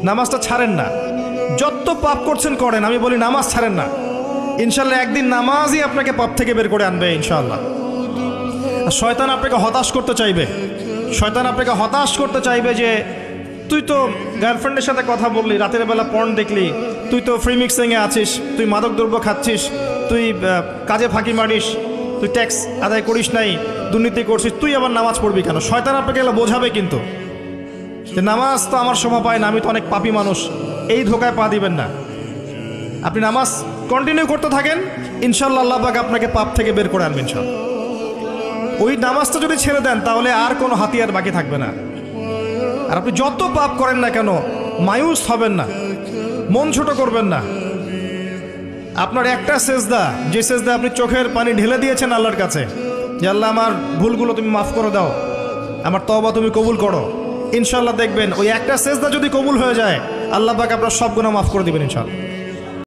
নামাজটা ছাড়েন না, যত পাপ করছেন করেন, আমি বলি নামাজ ছাড়েন না। ইনশাল্লাহ একদিন নামাজই আপনাকে পাপ থেকে বের করে আনবে ইনশাআল্লাহ। শয়তান আপনাকে হতাশ করতে চাইবে, শয়তান আপনাকে হতাশ করতে চাইবে যে তুই তো গার্লফ্রেন্ডের সাথে কথা বললি, রাতের বেলা পর্ন দেখলি, তুই তো ফ্রি মিক্সিংয়ে আছিস, তুই মাদক দ্রব্য খাচ্ছিস, তুই কাজে ফাঁকি মারিস, তুই ট্যাক্স আদায় করিস নাই, দুর্নীতি করছিস, তুই আবার নামাজ পড়বি কেন? শয়তান আপনাকে এগুলো বোঝাবে কিন্তু যে নামাজ তো আমার সময় পায় না, আমি তো অনেক পাপী মানুষ। এই ধোকায় পা দিবেন না। আপনি নামাজ কন্টিনিউ করতে থাকেন, ইনশাল্লাহ আল্লাহ পাক আপনাকে পাপ থেকে বের করে আনবেন ইনশাল্লাহ। ওই নামাজটা যদি ছেড়ে দেন তাহলে আর কোনো হাতিয়ার বাকি থাকবে না। আর আপনি যত পাপ করেন না কেন মায়ুস হবেন না, মন ছোট করবেন না। আপনার একটা সেজদা, যে সেজদা আপনি চোখের পানি ঢেলে দিয়েছেন আল্লাহর কাছে যে আল্লাহ আমার ভুলগুলো তুমি মাফ করে দাও, আমার তওবা তুমি কবুল করো, ইনশাল্লাহ দেখবেন ওই একটা সেজদা যদি কবুল হয়ে যায় আল্লাহ পাক আপনার সব গুনাহ মাফ করে দিবেন ইনশাল্লাহ।